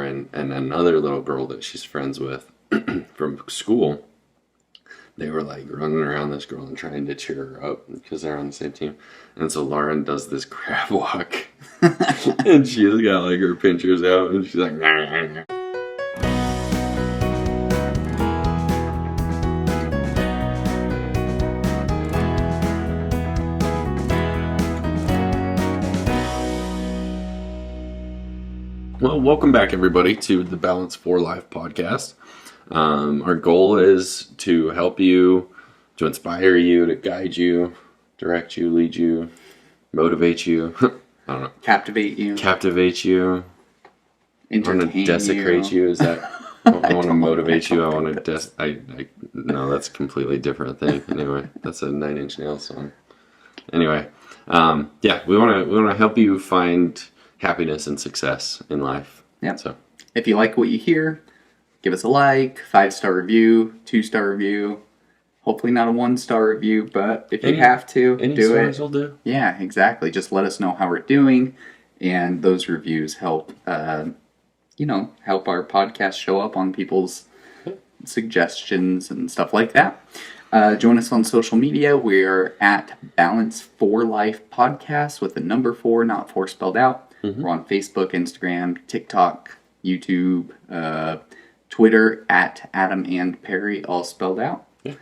Lauren and another little girl that she's friends with from school. They were like running around this girl and trying to cheer her up because they're on the same team. And so Lauren does this crab walk. And she's got like her pinchers out and she's like, nah, nah, nah. Well, welcome back everybody to the Balance for Life podcast. Our goal is to help you, to inspire you, to guide you, direct you, lead you, motivate you. I don't know. Captivate you. I want to desecrate you. Is that? I want to motivate you. I want to no, that's a completely different thing. Anyway, that's a 9 Inch Nails song. Anyway, we want to help you find happiness and success in life. Yeah. So, if you like what you hear, give us a like, 5-star review, 2-star review. Hopefully not a 1-star review, but if you have to, any do stars it. will do. Yeah, exactly. Just let us know how we're doing, and those reviews help, help our podcast show up on people's suggestions and stuff like that. Join us on social media. We're at Balance for Life Podcast with the number 4, not 4 spelled out. Mm-hmm. We're on Facebook, Instagram, TikTok, YouTube, Twitter at Adam and Perry, all spelled out. Yeah.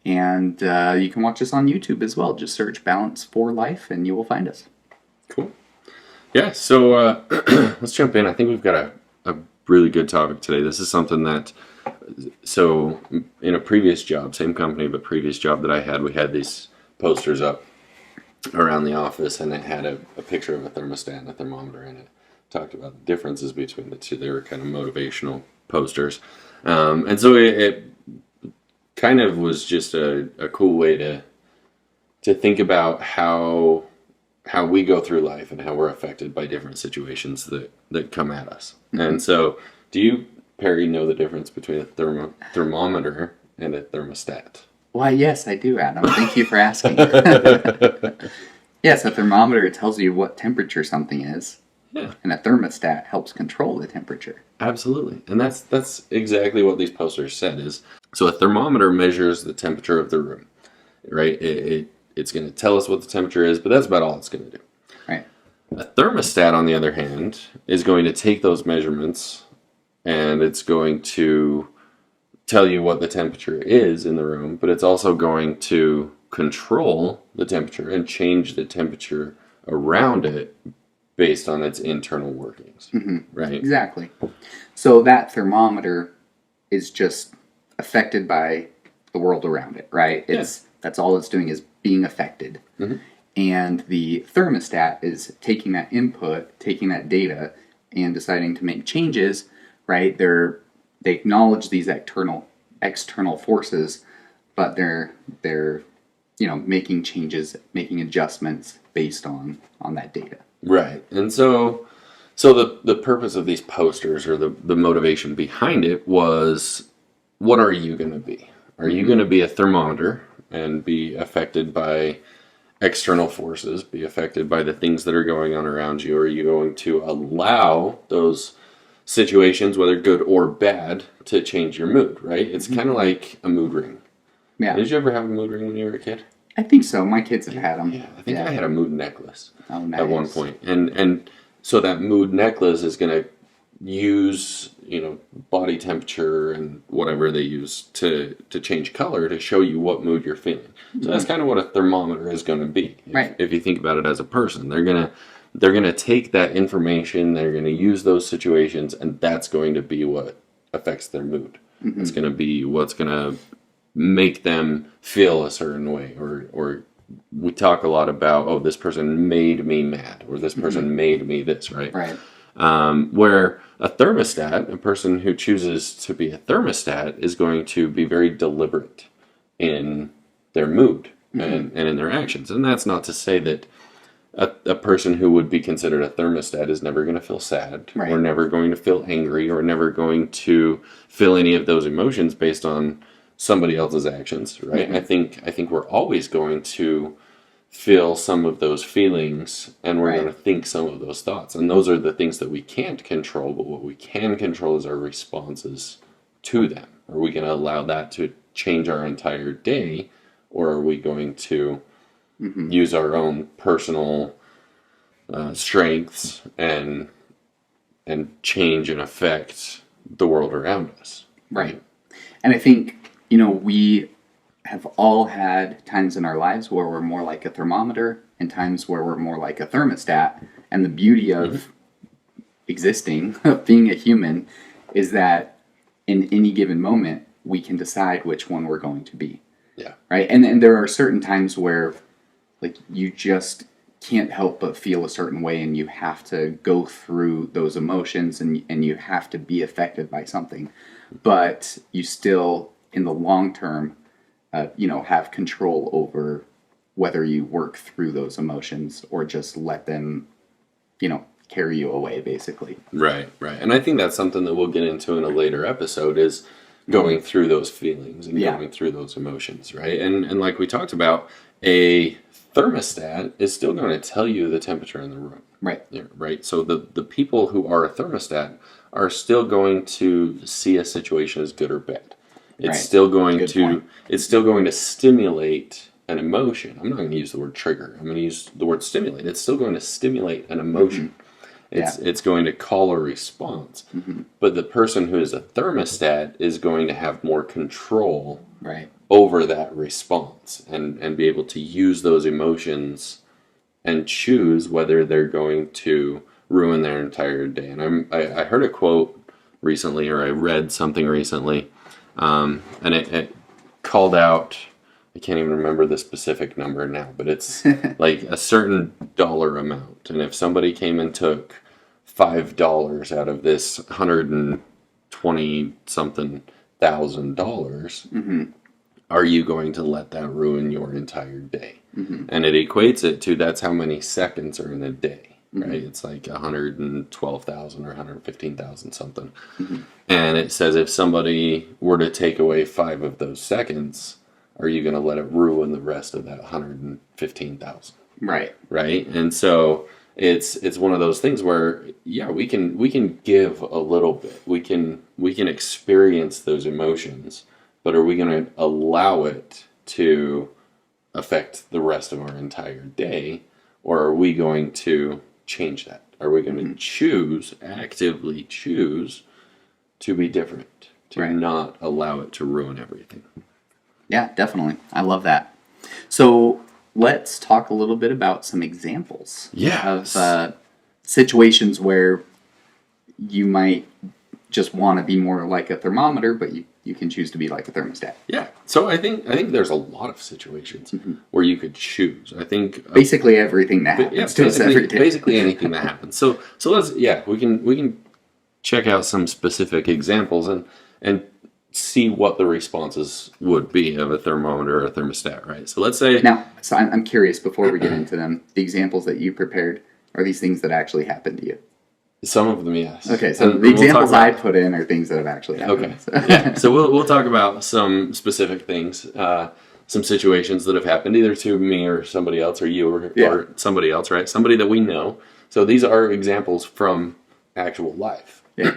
And you can watch us on YouTube as well. Just search Balance for Life and you will find us. Cool. Yeah, so let's jump in. I think we've got a really good topic today. This is something that, so in a previous job, same company, but previous job that I had, we had these posters up around the office, and it had a picture of a thermostat and a thermometer in it. Talked about the differences between the two. They were kind of motivational posters. And so it kind of was just a cool way to think about how we go through life and how we're affected by different situations that come at us. Mm-hmm. And so, do you, Perry, know the difference between a thermometer and a thermostat? Why, yes, I do, Adam. Thank you for asking. Yes, a thermometer tells you what temperature something is. Yeah. And a thermostat helps control the temperature. Absolutely. And that's exactly what these posters said is, so a thermometer measures the temperature of the room, right? It's going to tell us what the temperature is, but that's about all it's going to do. Right. A thermostat, on the other hand, is going to take those measurements and it's going to tell you what the temperature is in the room, but it's also going to control the temperature and change the temperature around it based on its internal workings, mm-hmm. Right? Exactly. So that thermometer is just affected by the world around it, right? That's all it's doing is being affected. Mm-hmm. And the thermostat is taking that input, taking that data, and deciding to make changes, right? They acknowledge these external forces, but they're making changes, making adjustments based on that data. Right. And so the purpose of these posters, or the motivation behind it, was, what are you going to be? Are you going to be a thermometer and be affected by external forces, be affected by the things that are going on around you? Or are you going to allow those situations, whether good or bad, to change your mood, right? It's kind of like a mood ring. Yeah. Did you ever have a mood ring when you were a kid? I think so. My kids have had them. Yeah, I think I had a mood necklace at one point. And so that mood necklace is going to use, body temperature and whatever they use to change color to show you what mood you're feeling. So that's kind of what a thermometer is going to be. If you think about it as a person, they're going to take that information, they're going to use those situations, and that's going to be what affects their mood. Mm-hmm. It's going to be what's going to make them feel a certain way, or we talk a lot about, this person made me mad, or this person mm-hmm. made me this, right? Right. Where a thermostat, a person who chooses to be a thermostat, is going to be very deliberate in their mood mm-hmm. and in their actions. And that's not to say that a person who would be considered a thermostat is never going to feel sad, right, or never going to feel angry, or never going to feel any of those emotions based on somebody else's actions, right? Mm-hmm. I think we're always going to feel some of those feelings, and we're Right. going to think some of those thoughts. And those are the things that we can't control, but what we can control is our responses to them. Are we going to allow that to change our entire day, or are we going to use our own personal strengths and change and affect the world around us? Right. And I think, we have all had times in our lives where we're more like a thermometer and times where we're more like a thermostat. And the beauty of existing, of being a human, is that in any given moment, we can decide which one we're going to be. Yeah. Right. And there are certain times where, like, you just can't help but feel a certain way, and you have to go through those emotions, and you have to be affected by something. But you still, in the long term, have control over whether you work through those emotions or just let them, carry you away, basically. Right. And I think that's something that we'll get into in a later episode, is going through those feelings and going through those emotions, right? And like we talked about, a thermostat is still going to tell you the temperature in the room. Right. Yeah, right. So the people who are a thermostat are still going to see a situation as good or bad. It's still going to stimulate an emotion. I'm not going to use the word trigger. I'm going to use the word stimulate. It's still going to stimulate an emotion. It's going to call a response. But the person who is a thermostat is going to have more control over that response and be able to use those emotions and choose whether they're going to ruin their entire day. And I heard a quote recently, or I read something recently, and it called out, I can't even remember the specific number now, but it's like a certain dollar amount. And if somebody came and took $5 out of this 120 something $1,000, are you going to let that ruin your entire day? And it equates it to, that's how many seconds are in a day, right? It's like 112,000 or 115,000 something. And it says if somebody were to take away 5 of those seconds, are you going to let it ruin the rest of that 115,000? Right. And so it's one of those things where, we can give a little bit. We can experience those emotions, but are we going to allow it to affect the rest of our entire day, or are we going to change that? Are we going to actively choose to be different, to not allow it to ruin everything? Yeah, definitely. I love that. So let's talk a little bit about some examples of situations where you might just want to be more like a thermometer, but you can choose to be like a thermostat. Yeah. So I think there's a lot of situations where you could choose. I think basically everything that happens to us every day. Basically anything that happens. So let's we can check out some specific examples and see what the responses would be of a thermometer or a thermostat, right? So let's say... Now, so I'm curious, before we get into them, the examples that you prepared, are these things that actually happened to you? Some of them, yes. Okay, so the examples I put in are things that have actually happened. Okay. So we'll talk about some specific things, some situations that have happened either to me or somebody else, or you or somebody else, right? Somebody that we know. So these are examples from actual life. Yeah.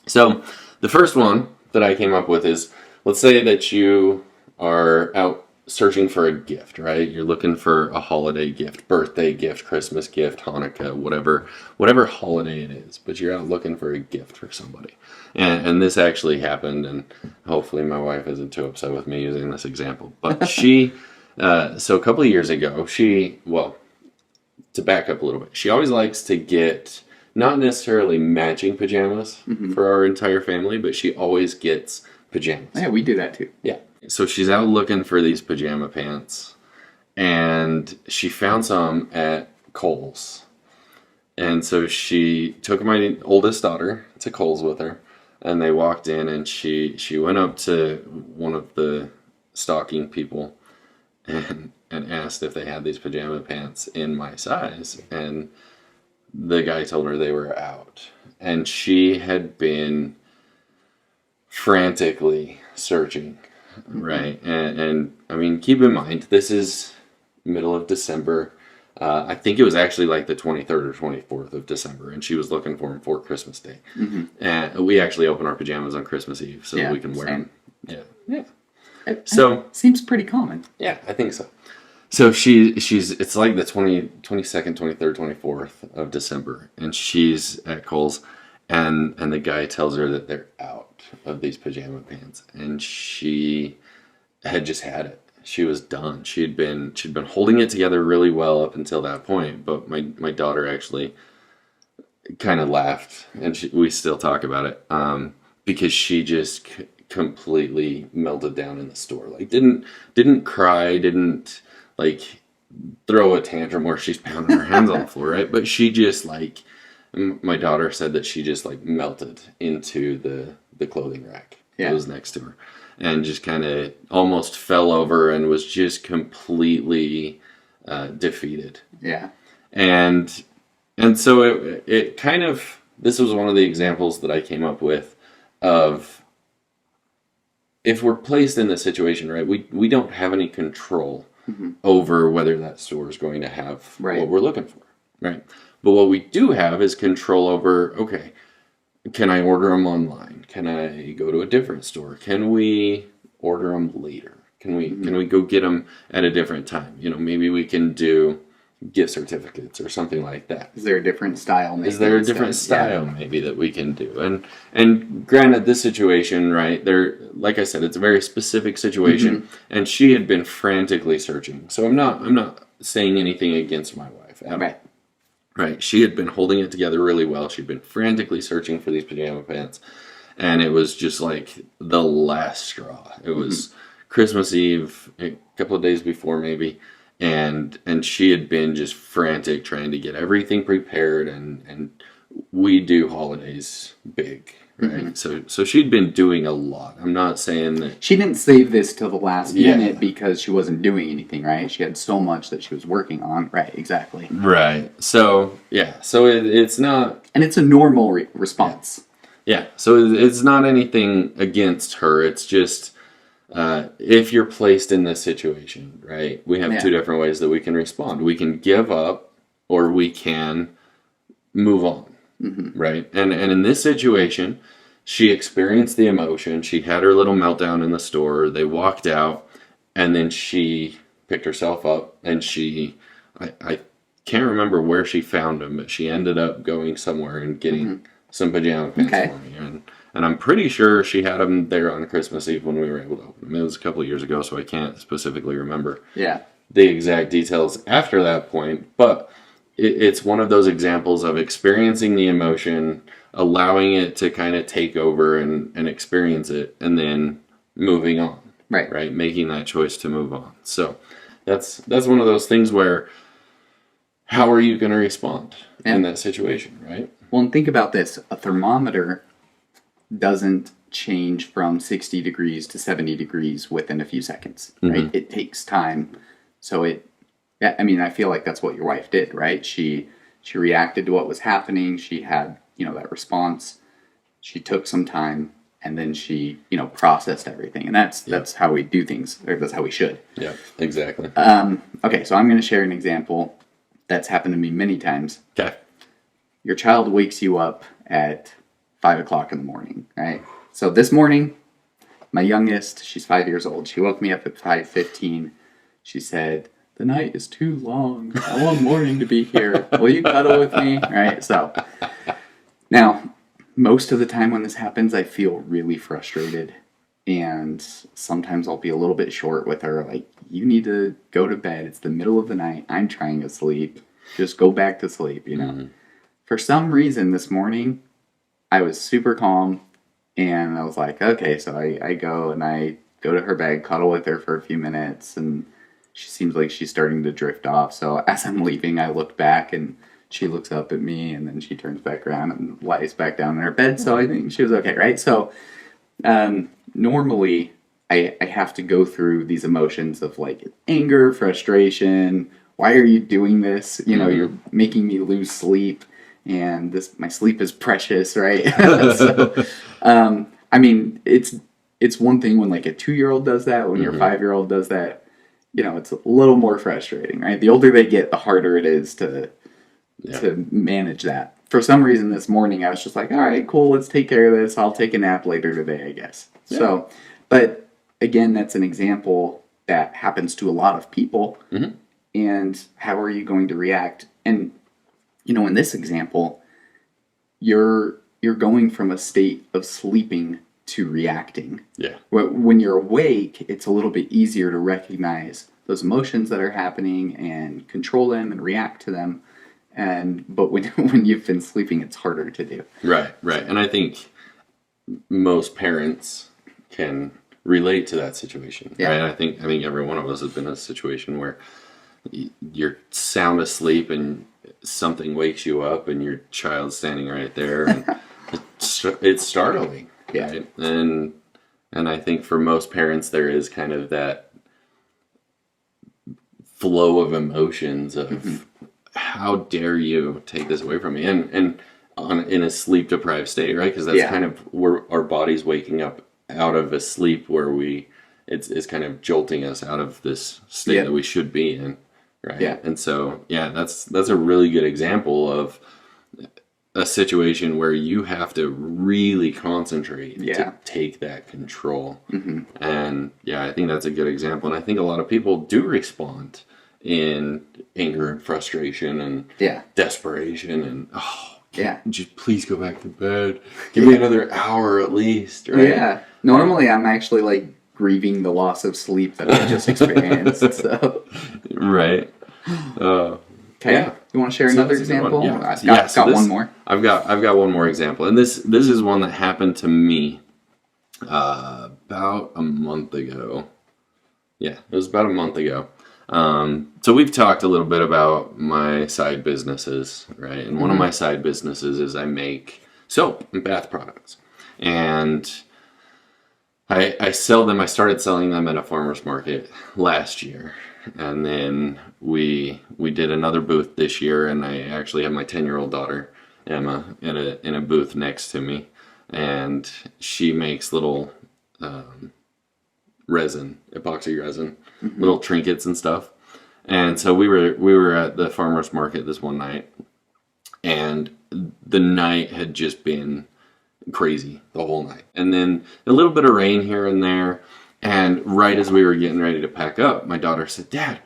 So the first one that I came up with is, let's say that you are out searching for a gift, right? You're looking for a holiday gift, birthday gift, Christmas gift, Hanukkah, whatever holiday it is, but you're out looking for a gift for somebody. And this actually happened, and hopefully my wife isn't too upset with me using this example. But so a couple of years ago, to back up a little bit, she always likes to get not necessarily matching pajamas for our entire family, but she always gets pajamas. Yeah, we do that too. Yeah. So she's out looking for these pajama pants, and she found some at Kohl's. And so she took my oldest daughter to Kohl's with her, and they walked in, and she went up to one of the stocking people and asked if they had these pajama pants in my size, and the guy told her they were out. And she had been frantically searching, right? And I mean, keep in mind, this is middle of December. I think it was actually like the 23rd or 24th of December, and she was looking for him for Christmas Day. And we actually open our pajamas on Christmas Eve so that we can wear them. Yeah, yeah. So seems pretty common. Yeah, I think so. So she's it's like the 22nd, 23rd, 24th of December, and she's at Kohl's, and the guy tells her that they're out of these pajama pants, and she had just had it. She was done. She'd been holding it together really well up until that point, but my daughter actually kind of laughed, and we still talk about it because she just completely melted down in the store. Like didn't cry, didn't like throw a tantrum where she's pounding her hands on the floor, right? But she just like my daughter said that she just like melted into the clothing rack that was next to her, and just kind of almost fell over and was just completely defeated. Yeah. And so it kind of, this was one of the examples that I came up with of, if we're placed in this situation, right, we don't have any control over whether that store is going to have what we're looking for, right? But what we do have is control over, okay, can I order them online? Can I go to a different store? Can we order them later? Can we go get them at a different time? You know, maybe we can do gift certificates or something like that. Is there a different style? Maybe Is there a different style maybe that we can do? And granted, this situation, right, there, like I said, it's a very specific situation, and she had been frantically searching. So I'm not saying anything against my wife at all. Right. She had been holding it together really well. She'd been frantically searching for these pajama pants, and it was just like the last straw. It was Christmas Eve, a couple of days before maybe, and she had been just frantic trying to get everything prepared, and we do holidays big, right? So she'd been doing a lot. I'm not saying that she didn't save this till the last minute because she wasn't doing anything, right? She had so much that she was working on, right? Exactly. Right. So yeah. So it's not, and it's a normal response. Yeah. So it's not anything against her. It's just if you're placed in this situation, right? We have two different ways that we can respond. We can give up, or we can move on. Right. And in this situation, she experienced the emotion. She had her little meltdown in the store. They walked out, and then she picked herself up, and I can't remember where she found them, but she ended up going somewhere and getting some pajama pants for me. And I'm pretty sure she had them there on Christmas Eve when we were able to open them. It was a couple of years ago, so I can't specifically remember the exact details after that point, but it's one of those examples of experiencing the emotion, allowing it to kind of take over and experience it, and then moving on. Right? Making that choice to move on. So that's one of those things where, how are you going to respond in that situation, right? Well, and think about this. A thermometer doesn't change from 60 degrees to 70 degrees within a few seconds, right? It takes time. So I mean, I feel like that's what your wife did, right? She reacted to what was happening. She had, that response. She took some time, and then she, processed everything. And that's how we do things, or that's how we should. Yeah, exactly. Okay, so I'm going to share an example that's happened to me many times. Okay. Your child wakes you up at 5 o'clock in the morning, right? So this morning, my youngest, she's 5 years old. She woke me up at 5:15. She said, "The night is too long. I want morning to be here. Will you cuddle with me?" Right? So now, most of the time when this happens, I feel really frustrated. And sometimes I'll be a little bit short with her. Like, you need to go to bed. It's the middle of the night. I'm trying to sleep. Just go back to sleep, For some reason this morning, I was super calm. And I was like, okay, so I go to her bed, cuddle with her for a few minutes, and she seems like she's starting to drift off. So as I'm leaving, I look back, and she looks up at me, and then she turns back around and lies back down in her bed. So I think she was okay, right? So normally I have to go through these emotions of like anger, frustration. Why are you doing this? You're making me lose sleep, and my sleep is precious, right? So, I mean, it's one thing when like a 2-year-old does that, when your 5-year-old does that. it's a little more frustrating, right? The older they get, the harder it is to manage that. For some reason this morning I was just like, all right, cool, let's take care of this. I'll take a nap later today, I guess. Yeah. So, but again, that's an example that happens to a lot of people. Mm-hmm. And how are you going to react? And in this example, you're going from a state of sleeping to reacting. Yeah. When you're awake, it's a little bit easier to recognize those emotions that are happening and control them and react to them. But when you've been sleeping, it's harder to do. Right. And I think most parents can relate to that situation. Yeah. Right. I think every one of us has been in a situation where you're sound asleep and something wakes you up and your child's standing right there, and it's startling. Yeah. Right? And I think for most parents there is kind of that flow of emotions of how dare you take this away from me, and in a sleep deprived state, right? Because that's kind of where our body's waking up out of a sleep where it's kind of jolting us out of this state that we should be in, right? Yeah. And so that's a really good example of a situation where you have to really concentrate to take that control. And I think that's a good example. And I think a lot of people do respond in anger and frustration and desperation and just please go back to bed. Give me another hour at least, right? Yeah. Normally I'm actually like grieving the loss of sleep that I just experienced. So right. Okay. Yeah. You want to share another example? Yeah. I've got one more. I've got one more example, and this is one that happened to me about a month ago. Yeah, it was about a month ago. So we've talked a little bit about my side businesses, right? And one of my side businesses is I make soap and bath products, and I sell them. I started selling them at a farmer's market last year. And then we did another booth this year, and I actually have my 10-year-old daughter Emma in a booth next to me, and she makes little epoxy resin, little trinkets and stuff. And so we were at the farmer's market this one night, and the night had just been crazy the whole night, and then a little bit of rain here and there. And right as we were getting ready to pack up, my daughter said, "Dad,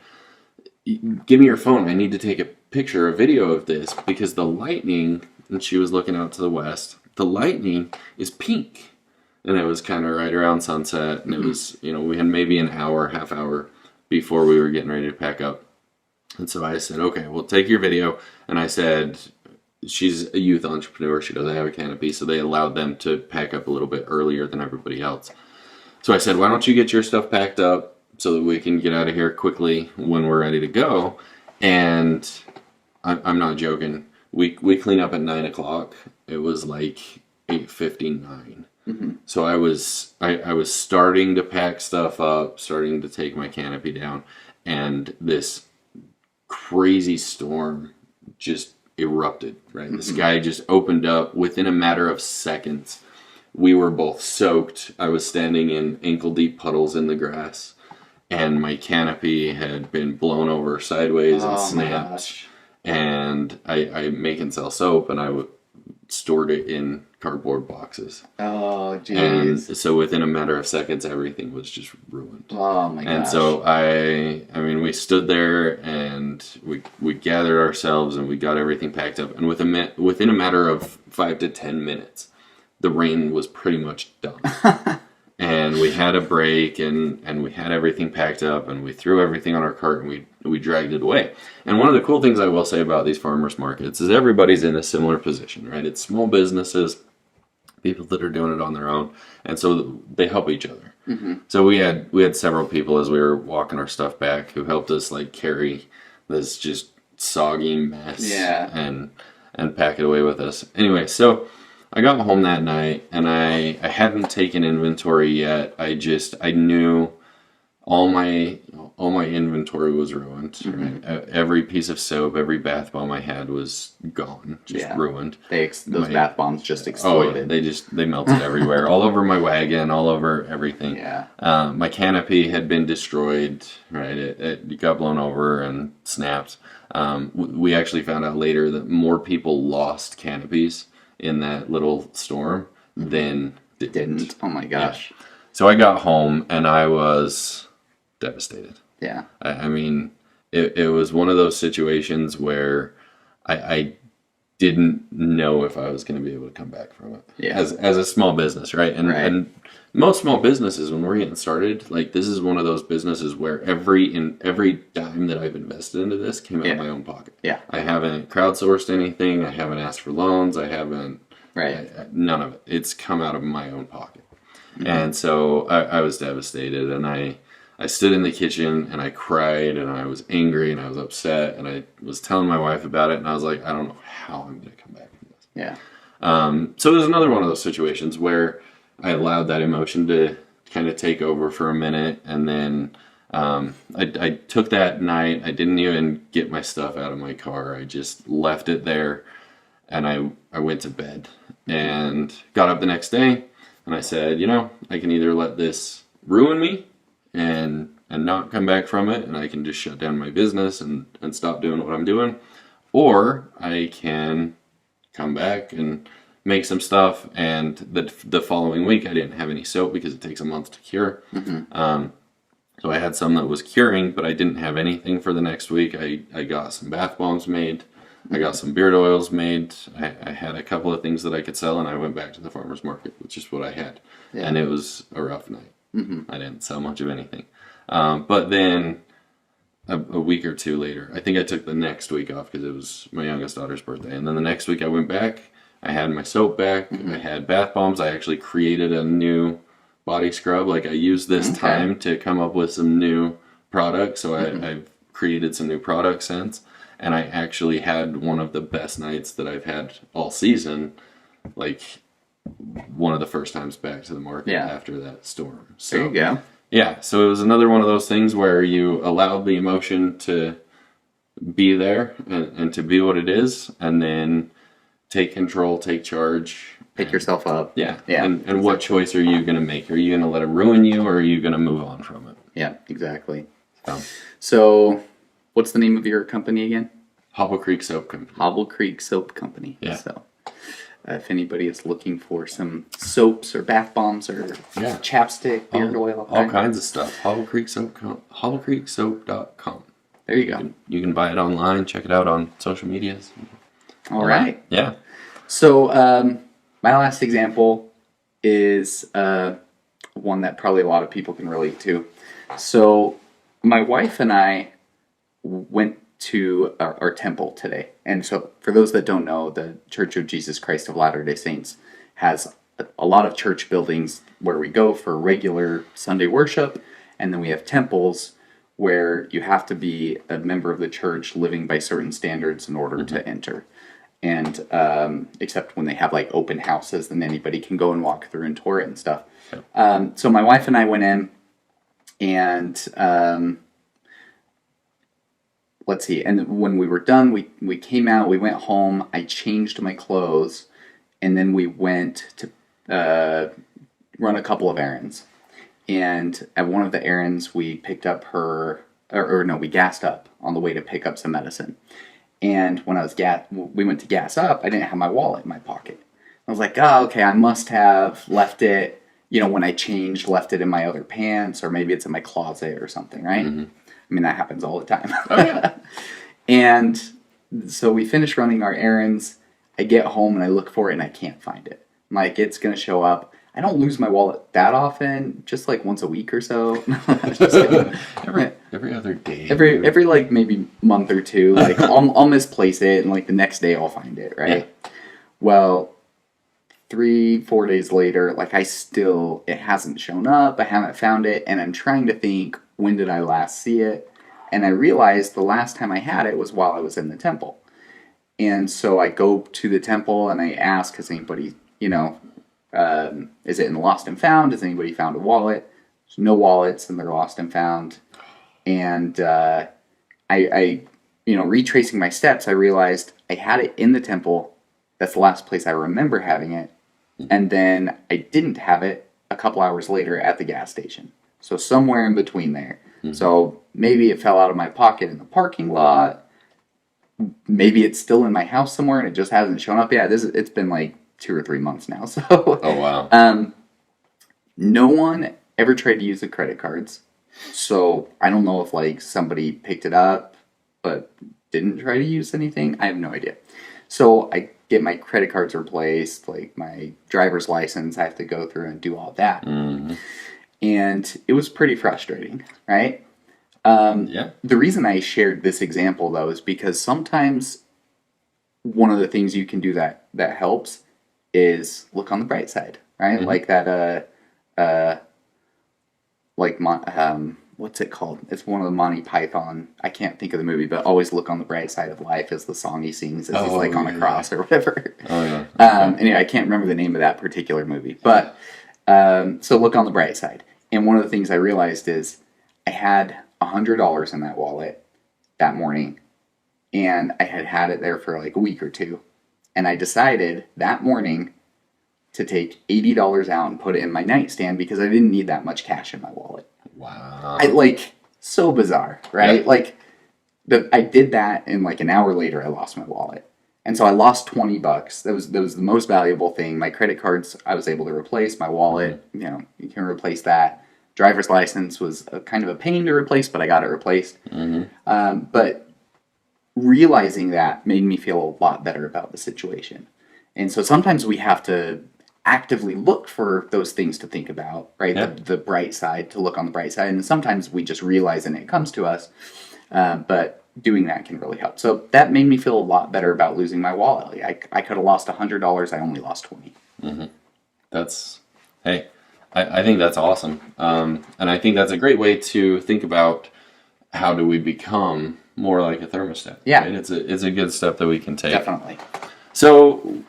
give me your phone. I need to take a picture, a video of this, because the lightning," and she was looking out to the west, "the lightning is pink." And it was kind of right around sunset, and it was, we had maybe an hour, half hour before we were getting ready to pack up. And so I said, "Okay, well, take your video." And I said, she's a youth entrepreneur. She doesn't have a canopy, so they allowed them to pack up a little bit earlier than everybody else. So I said, "Why don't you get your stuff packed up so that we can get out of here quickly when we're ready to go?" And I'm not joking. We clean up at 9 o'clock. It was like 8:59. So I was starting to pack stuff up, starting to take my canopy down, and this crazy storm just erupted. Right, the sky just opened up within a matter of seconds. We were both soaked. I was standing in ankle-deep puddles in the grass, and my canopy had been blown over sideways and snapped. And I make and sell soap, and I stored it in cardboard boxes. Oh, jeez. And so within a matter of seconds, everything was just ruined. Oh, my gosh. And so we stood there, and we gathered ourselves, and we got everything packed up. And within a matter of 5 to 10 minutes, the rain was pretty much done. And we had a break, and we had everything packed up, and we threw everything on our cart, and we dragged it away. And one of the cool things I will say about these farmers markets is everybody's in a similar position, right? It's small businesses, people that are doing it on their own, and so they help each other. So we had several people as we were walking our stuff back who helped us like carry this just soggy mess and pack it away with us. Anyway, so I got home that night, and I hadn't taken inventory yet. I knew all all my inventory was ruined. Right? Every piece of soap, every bath bomb I had was gone, just ruined. Those bath bombs just exploded. They melted everywhere, all over my wagon, all over everything. Yeah. My canopy had been destroyed. Right, it got blown over and snapped. We actually found out later that more people lost canopies in that little storm than didn't. Oh my gosh. Yeah. So I got home and I was devastated. Yeah. I mean, it was one of those situations where I didn't know if I was going to be able to come back from it. Yeah. As a small business, right? And most small businesses, when we're getting started, like this is one of those businesses where every dime that I've invested into this came out of my own pocket. Yeah. I haven't crowdsourced anything. I haven't asked for loans. I haven't. None of it. It's come out of my own pocket. And so I was devastated, and I stood in the kitchen and I cried and I was angry and I was upset, and I was telling my wife about it, and I was like, I don't know how I'm going to come back from this. Yeah. So it was another one of those situations where I allowed that emotion to kind of take over for a minute, and then I took that night. I didn't even get my stuff out of my car. I just left it there, and I went to bed and got up the next day, and I said, I can either let this ruin me and not come back from it, and I can just shut down my business and stop doing what I'm doing, or I can come back and make some stuff. And the following week I didn't have any soap because it takes a month to cure. So I had some that was curing, but I didn't have anything for the next week. I got some bath bombs made. I got some beard oils made. I had a couple of things that I could sell, and I went back to the farmer's market, which is what I had. Yeah. And it was a rough night. I didn't sell much of anything. But then a week or two later, I think I took the next week off because it was my youngest daughter's birthday. And then the next week I went back. I had my soap back. I had bath bombs. I actually created a new body scrub. Like I used this time to come up with some new products. So I've created some new product scents. And I actually had one of the best nights that I've had all season. Like one of the first times back to the market after that storm. So, there you go. Yeah, so it was another one of those things where you allow the emotion to be there and to be what it is, and then take control, take charge. Pick yourself up. Yeah. And what choice are you going to make? Are you going to let it ruin you, or are you going to move on from it? Yeah, exactly. So what's the name of your company again? Hobble Creek Soap Company. Hobble Creek Soap Company. Yeah. So if anybody is looking for some soaps or bath bombs or chapstick, beard oil, all kinds of stuff. Hobble Creek Soap, HobbleCreekSoap.com. There you go. You can buy it online. Check it out on social medias. All right. Yeah. So my last example is one that probably a lot of people can relate to. So my wife and I went to our temple today. And so for those that don't know, the Church of Jesus Christ of Latter-day Saints has a lot of church buildings where we go for regular Sunday worship, and then we have temples where you have to be a member of the church living by certain standards in order to enter. And except when they have like open houses, then anybody can go and walk through and tour it and stuff. So my wife and I went in, and let's see. And when we were done, we came out, we went home, I changed my clothes, and then we went to run a couple of errands. And at one of the errands, we picked up we gassed up on the way to pick up some medicine. And when we went to gas up, I didn't have my wallet in my pocket. I was like, oh, okay, I must have left it, when I changed, left it in my other pants, or maybe it's in my closet or something, right? I mean, that happens all the time. Oh, yeah. And so we finished running our errands. I get home and I look for it and I can't find it. I'm like, it's going to show up. I don't lose my wallet that often, just like once a week or so. every other day. Every like maybe month or two. Like I'll misplace it, and like the next day I'll find it, right? Yeah. Well, 3-4 days later, like it hasn't shown up. I haven't found it, and I'm trying to think, when did I last see it? And I realized the last time I had it was while I was in the temple. And so I go to the temple and I ask, has anybody, is it in the lost and found? Has anybody found a wallet? There's no wallets, and they're lost and found. And I, retracing my steps, I realized I had it in the temple. That's the last place I remember having it. And then I didn't have it a couple hours later at the gas station. So somewhere in between there. Mm-hmm. So maybe it fell out of my pocket in the parking lot. Maybe it's still in my house somewhere and it just hasn't shown up yet. It's been like 2 or 3 months now. So oh wow. No one ever tried to use the credit cards. So I don't know if like somebody picked it up but didn't try to use anything. I have no idea. So I get my credit cards replaced, like my driver's license, I have to go through and do all that. Mm-hmm. And it was pretty frustrating, right? Yeah. The reason I shared this example, though, is because sometimes one of the things you can do that helps is look on the bright side, right? Mm-hmm. Like that, what's it called? It's one of the Monty Python. I can't think of the movie, but always look on the bright side of life is the song he sings as he's like on a cross or whatever. Oh yeah. Okay. Anyway, I can't remember the name of that particular movie, but so look on the bright side. And one of the things I realized is I had $100 in that wallet that morning, and I had it there for like a week or two, and I decided that morning to take $80 out and put it in my nightstand because I didn't need that much cash in my wallet. Wow. So bizarre, right? Yeah. I did that, and like an hour later, I lost my wallet. And so I lost $20. That was the most valuable thing. My credit cards, I was able to replace. My wallet, mm-hmm. You can replace that. Driver's license was kind of a pain to replace, but I got it replaced. Mm-hmm. But realizing that made me feel a lot better about the situation. And so sometimes we have to actively look for those things to think about, right? Yeah. The bright side, to look on the bright side. And sometimes we just realize and it comes to us. But doing that can really help. So that made me feel a lot better about losing my wallet. I could have lost $100. I only lost $20. Mm-hmm. I think that's awesome. And I think that's a great way to think about how do we become more like a thermostat. Yeah. Right? It's a good step that we can take. Definitely. So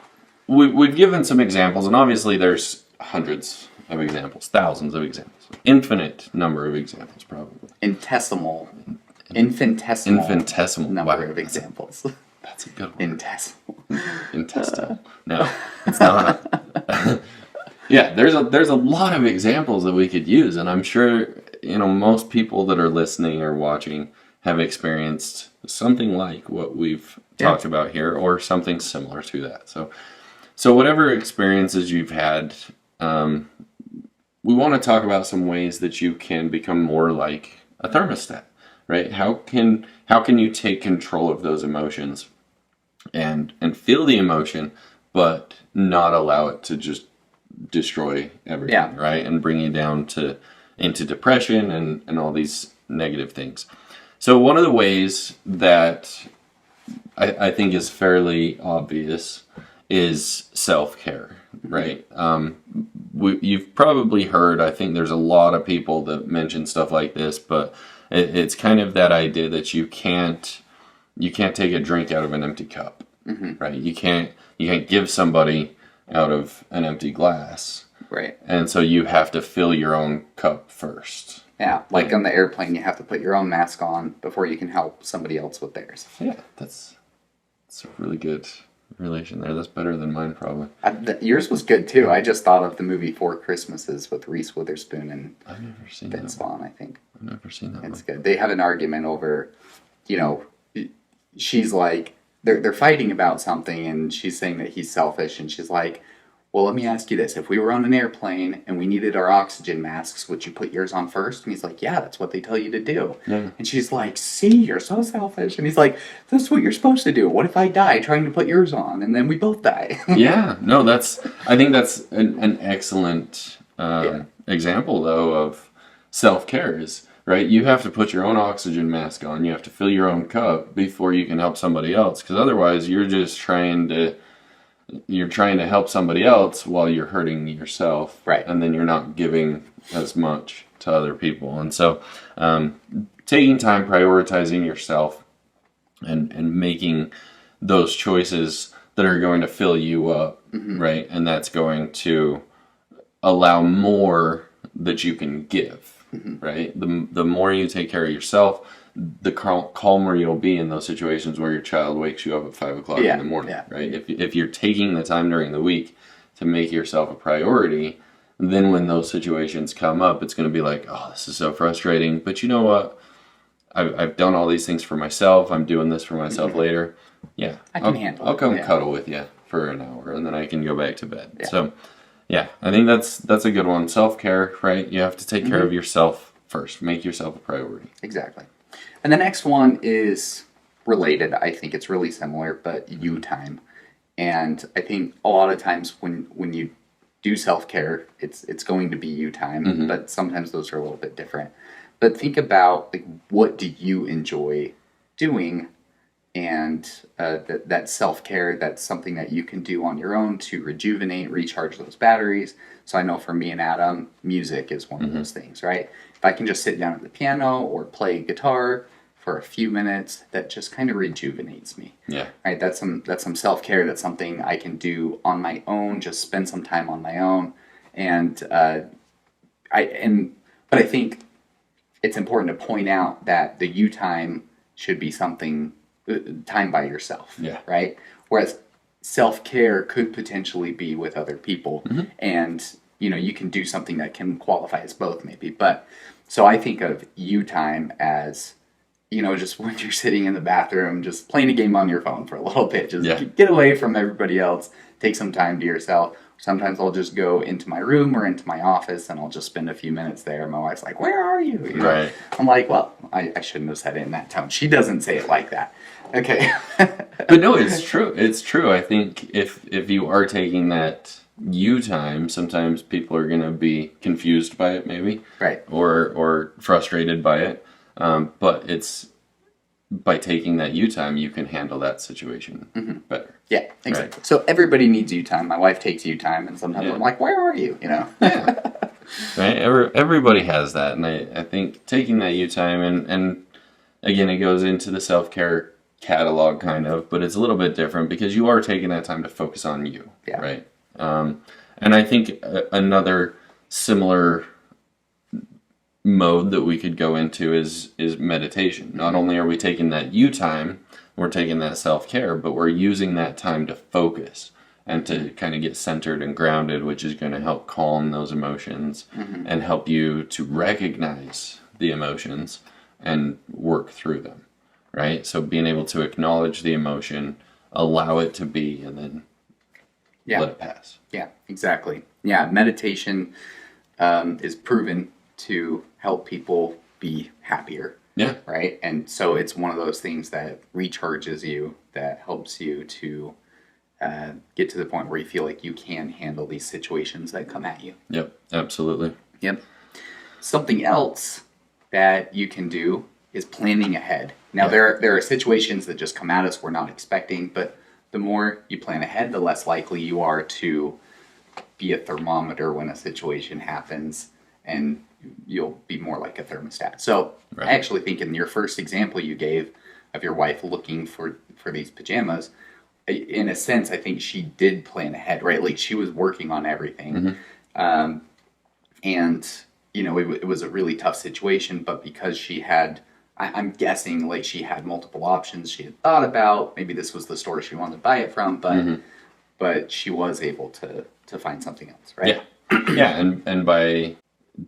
we've given some examples, and obviously there's hundreds of examples, thousands of examples, infinite number of examples probably. Infinitesimal number of examples. That's a good one. Intestinal. No, it's not. Yeah, there's a lot of examples that we could use, and I'm sure most people that are listening or watching have experienced something like what we've talked about here, or something similar to that. So whatever experiences you've had, we want to talk about some ways that you can become more like a thermostat. Right? How can you take control of those emotions and feel the emotion, but not allow it to just destroy everything, right? And bring you down into depression and all these negative things. So one of the ways that I think is fairly obvious is self-care, right? You've probably heard, I think there's a lot of people that mention stuff like this, but it's kind of that idea that you can't take a drink out of an empty cup, mm-hmm. right? You can't give somebody out of an empty glass, right? And so you have to fill your own cup first. Yeah, like on the airplane, you have to put your own mask on before you can help somebody else with theirs. Yeah, that's a really good relation there. That's better than mine, probably. Yours was good too. I just thought of the movie Four Christmases with Reese Witherspoon and I've never seen Vince Vaughn, I think. I've never seen that. It's good. They have an argument over, she's like, they're fighting about something, and she's saying that he's selfish, and she's like, well, let me ask you this. If we were on an airplane and we needed our oxygen masks, would you put yours on first? And he's like, yeah, that's what they tell you to do. Yeah. And she's like, see, you're so selfish. And he's like, that's what you're supposed to do. What if I die trying to put yours on? And then we both die. Yeah, no, I think that's an excellent example, though, of self-care is, right? You have to put your own oxygen mask on. You have to fill your own cup before you can help somebody else. Because otherwise, you're just trying to help somebody else while you're hurting yourself. Right. And then you're not giving as much to other people. And so taking time, prioritizing yourself, and making those choices that are going to fill you up, mm-hmm. right? And that's going to allow more that you can give, right? The more you take care of yourself, the calmer you'll be in those situations where your child wakes you up at 5 o'clock in the morning, right? If you're taking the time during the week to make yourself a priority, then when those situations come up, it's going to be like, oh, this is so frustrating. But you know what? I've done all these things for myself. I'm doing this for myself later. Yeah, I can handle I'll it. come Yeah. cuddle with you for an hour, and then I can go back to bed. Yeah. So, yeah, I think that's a good one. Self-care, right? You have to take care of yourself first. Make yourself a priority. Exactly. And the next one is related. I think it's really similar, but you time. And I think a lot of times when you do self-care, it's going to be you time, but sometimes those are a little bit different. But think about, like, what do you enjoy doing, and that self-care, that's something that you can do on your own to rejuvenate, recharge those batteries. So I know for me and Adam, music is one of those things, right? If I can just sit down at the piano or play guitar for a few minutes, that just kind of rejuvenates me. Yeah. Right? That's some self-care. That's something I can do on my own, just spend some time on my own. And but I think it's important to point out that the you time should be something time by yourself. Yeah. Right? Whereas self-care could potentially be with other people, and you can do something that can qualify as both, maybe. But so I think of you time as just when you're sitting in the bathroom, just playing a game on your phone for a little bit, just get away from everybody else, take some time to yourself. Sometimes I'll just go into my room or into my office, and I'll just spend a few minutes there. My wife's like, "Where are you?" Right. I'm like, "Well, I shouldn't have said it in that tone." She doesn't say it like that. Okay. But no, it's true. It's true. I think if you are taking that you time, sometimes people are going to be confused by it, maybe, Right. or frustrated by it. But it's by taking that you time, you can handle that situation better. Yeah, exactly. So everybody needs you time. My wife takes you time, and sometimes Yeah. I'm like, "Where are you?" Right? Everybody has that, and I think taking that you time, and again, it goes into the self-care catalog kind of, but it's a little bit different because you are taking that time to focus on you, Yeah. right? And I think another similar mode that we could go into is meditation. Not only are we taking that you time, we're taking that self-care, but we're using that time to focus and to kind of get centered and grounded, which is going to help calm those emotions and help you to recognize the emotions and work through them, right? So being able to acknowledge the emotion, allow it to be, and then let it pass. Yeah, exactly. Yeah, meditation is proven to help people be happier. Yeah. Right? And so it's one of those things that recharges you, that helps you to get to the point where you feel like you can handle these situations that come at you. Yep, absolutely. Yep. Something else that you can do is planning ahead. Now, there are situations that just come at us we're not expecting, but the more you plan ahead, the less likely you are to be a thermometer when a situation happens, and you'll be more like a thermostat. So Right. I actually think in your first example you gave of your wife looking for these pajamas, in a sense, I think she did plan ahead, right? Like, she was working on everything. And, it was a really tough situation, but because she had, I'm guessing, like, she had multiple options she had thought about. Maybe this was the store she wanted to buy it from, but she was able to find something else, right? Yeah. Yeah, and by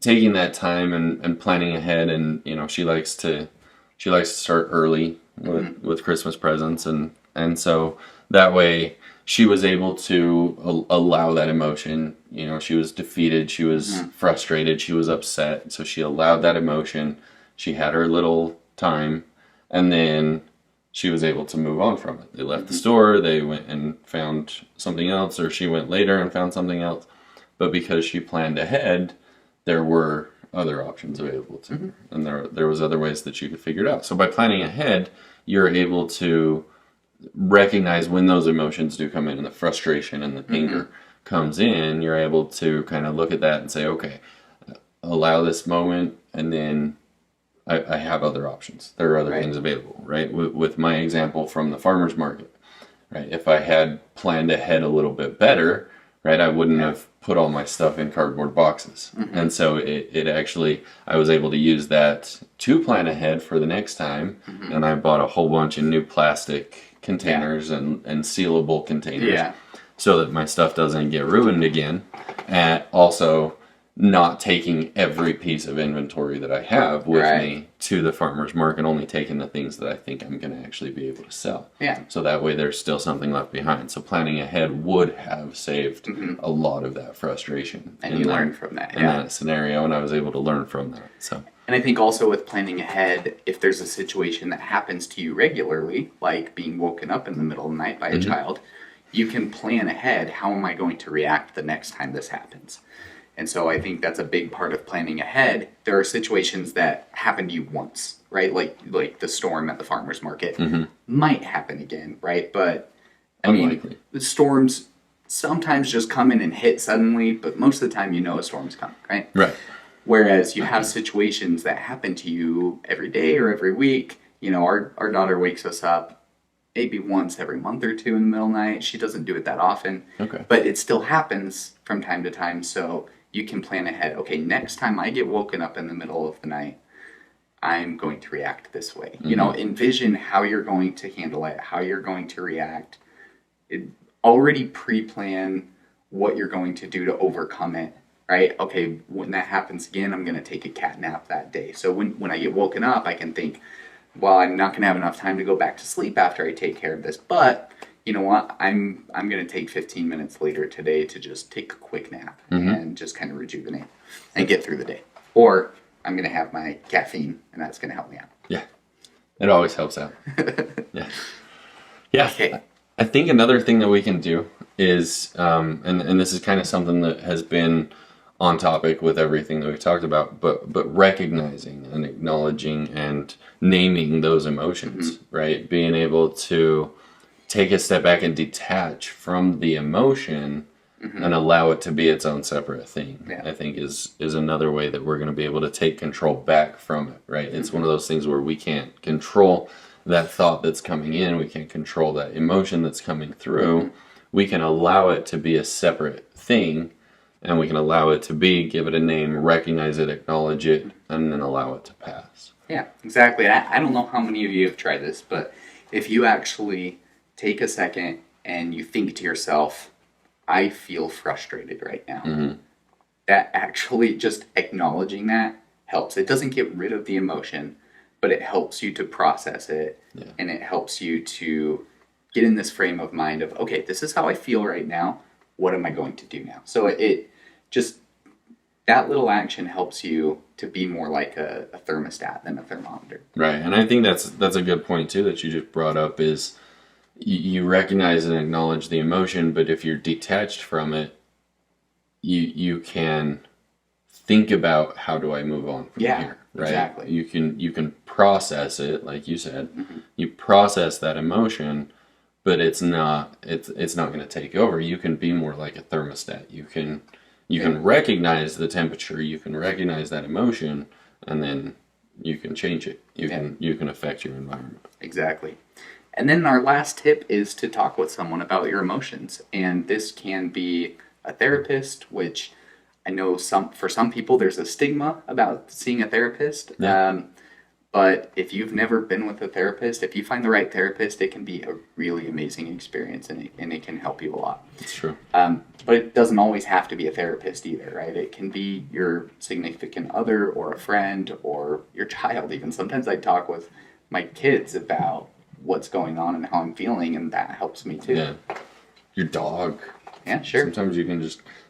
taking that time and planning ahead, and she likes to start early with Christmas presents, and so that way she was able to allow that emotion. She was defeated, she was frustrated, she was upset, so she allowed that emotion. She had her little time, and then she was able to move on from it. They left the store, they went and found something else, or she went later and found something else. But because she planned ahead, there were other options available to her, and there was other ways that you could figure it out. So by planning ahead, you're able to recognize when those emotions do come in, and the frustration and the anger comes in. You're able to kind of look at that and say, okay, allow this moment, and then I have other options. There are other things available, right? With my example from the farmer's market, right? If I had planned ahead a little bit better, right? I wouldn't have put all my stuff in cardboard boxes. And so it actually, I was able to use that to plan ahead for the next time. And I bought a whole bunch of new plastic containers and sealable containers so that my stuff doesn't get ruined again. And also not taking every piece of inventory that I have with me to the farmer's market, only taking the things that I think I'm going to actually be able to sell. So that way there's still something left behind. So planning ahead would have saved a lot of that frustration. And you learn from that. In that scenario, and I was able to learn from that. So. And I think also with planning ahead, if there's a situation that happens to you regularly, like being woken up in the middle of the night by a child, you can plan ahead, how am I going to react the next time this happens? And so I think that's a big part of planning ahead. There are situations that happen to you once, right? Like the storm at the farmer's market might happen again, right? But I mean, the storms sometimes just come in and hit suddenly, but most of the time you know a storm's coming, right? Right. Whereas you have situations that happen to you every day or every week. You know, our daughter wakes us up maybe once every month or two in the middle of the night. She doesn't do it that often, but it still happens from time to time. So you can plan ahead. Okay, next time I get woken up in the middle of the night, I'm going to react this way. You know, envision how you're going to handle it, how you're going to react. Already pre-plan what you're going to do to overcome it, right? Okay, when that happens again, I'm going to take a cat nap that day. So when I get woken up, I can think, well, I'm not going to have enough time to go back to sleep after I take care of this, but you know what? I'm going to take 15 minutes later today to just take a quick nap and just kind of rejuvenate and get through the day. Or I'm going to have my caffeine, and that's going to help me out. Yeah, it always helps out. Yeah. Okay. I think another thing that we can do is, and this is kind of something that has been on topic with everything that we've talked about, but recognizing and acknowledging and naming those emotions, right? Being able to take a step back and detach from the emotion and allow it to be its own separate thing, I think is another way that we're going to be able to take control back from it, right? It's one of those things where we can't control that thought that's coming in, we can't control that emotion that's coming through. We can allow it to be a separate thing, and we can allow it to be, give it a name, recognize it, acknowledge it, and then allow it to pass. Yeah, exactly. I don't know how many of you have tried this, but if you actually take a second and you think to yourself, I feel frustrated right now. That actually, just acknowledging that helps. It doesn't get rid of the emotion, but it helps you to process it, and it helps you to get in this frame of mind of, okay, this is how I feel right now. What am I going to do now? So it just, that little action helps you to be more like a thermostat than a thermometer. Right, and I think that's a good point too that you just brought up is you recognize and acknowledge the emotion, but if you're detached from it, you can think about how do I move on from here, right? Exactly. You can process it, like you said. You process that emotion, but it's not going to take over. You can be more like a thermostat. You can recognize the temperature, you can recognize that emotion, and then you can change it. You can affect your environment. Exactly. And then our last tip is to talk with someone about your emotions. And this can be a therapist, which I know for some people there's a stigma about seeing a therapist. But if you've never been with a therapist, if you find the right therapist, it can be a really amazing experience, and it can help you a lot. It's true. But it doesn't always have to be a therapist either, right? It can be your significant other or a friend or your child even. Sometimes I talk with my kids about what's going on and how I'm feeling, and that helps me too. Yeah. Your dog. Yeah, sure.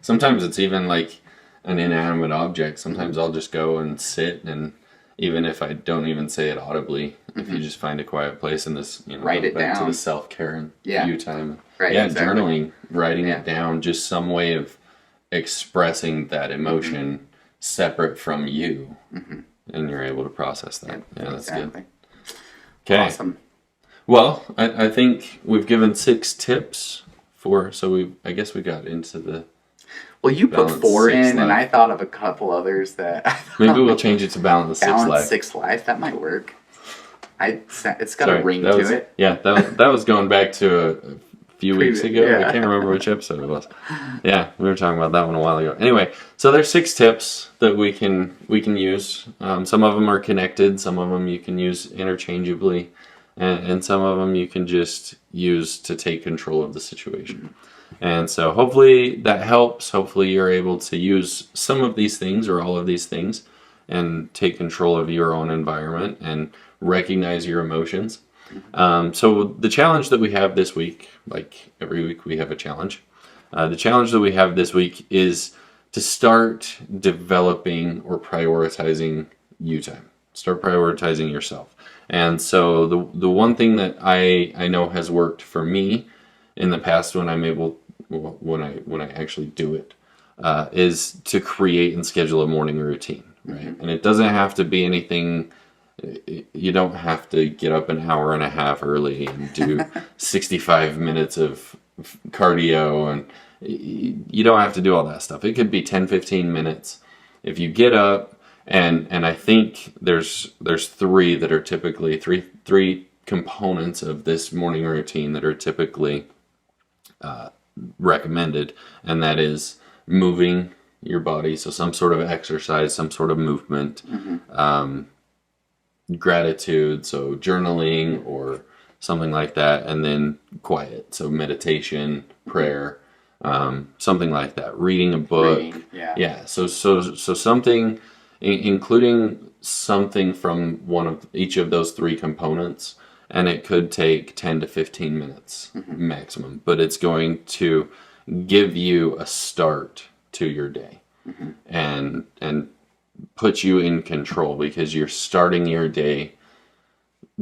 Sometimes it's even like an inanimate object. Sometimes I'll just go and sit, and even if I don't even say it audibly, if you just find a quiet place in this, write it down. To the self-care and you time. Right, exactly. Journaling, writing it down, just some way of expressing that emotion separate from you, and you're able to process that. Yeah, that's good. Okay. Awesome. Well, I think we've given 6 tips I guess we got into the. Well, you put 4 in, and I thought of a couple others that. Maybe we'll change it to balance 6 life. Balance 6 life, that might work. It's got a ring to it. Yeah, that was going back to a few weeks ago. Yeah. I can't remember which episode it was. Yeah, we were talking about that one a while ago. Anyway, so there's 6 tips that we can use. Some of them are connected. Some of them you can use interchangeably, and some of them you can just use to take control of the situation. And so hopefully that helps. Hopefully you're able to use some of these things or all of these things and take control of your own environment and recognize your emotions. So the challenge that we have this week, like every week we have a challenge. The challenge that we have this week is to start developing or prioritizing you time. Start prioritizing yourself. And so the one thing that I know has worked for me in the past when I'm able, when I actually do it, is to create and schedule a morning routine, right? And it doesn't have to be anything. You don't have to get up an hour and a half early and do 65 minutes of cardio, and you don't have to do all that stuff. It could be 10, 15 minutes. If you get up, and I think there's 3 that are typically three components of this morning routine that are typically recommended, and that is moving your body, so some sort of exercise, some sort of movement, gratitude, so journaling or something like that, and then quiet, so meditation, prayer, something like that, reading a book. So something, including something from one of each of those 3 components, and it could take 10 to 15 minutes maximum, but it's going to give you a start to your day and put you in control, because you're starting your day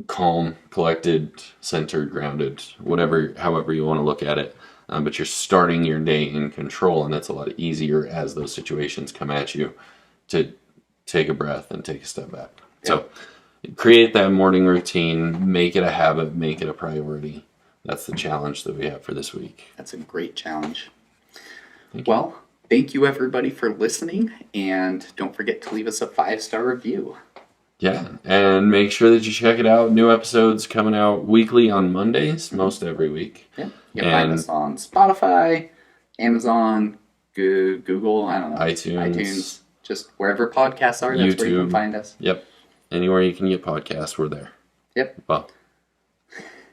calm, collected, centered, grounded, however you want to look at it. But you're starting your day in control, and that's a lot easier as those situations come at you to take a breath and take a step back. Yeah. So create that morning routine, make it a habit, make it a priority. That's the challenge that we have for this week. That's a great challenge. Well, thank you everybody for listening, and don't forget to leave us a 5-star review. Yeah, and make sure that you check it out. New episodes coming out weekly on Mondays, most every week. Yeah, you can find us on Spotify, Amazon, Google, I don't know, iTunes, just wherever podcasts are, that's YouTube, where you can find us. Yep, anywhere you can get podcasts, we're there. Yep. Well,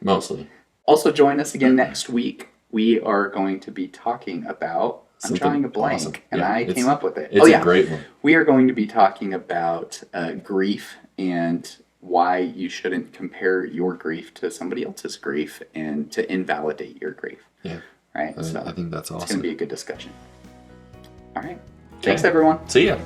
mostly. Also join us again next week. We are going to be talking about, I'm drawing a blank, awesome. And I came up with it. It's a great one. We are going to be talking about grief and why you shouldn't compare your grief to somebody else's grief and to invalidate your grief. Yeah. Right? I think that's awesome. It's going to be a good discussion. All right. Thanks, everyone. See ya.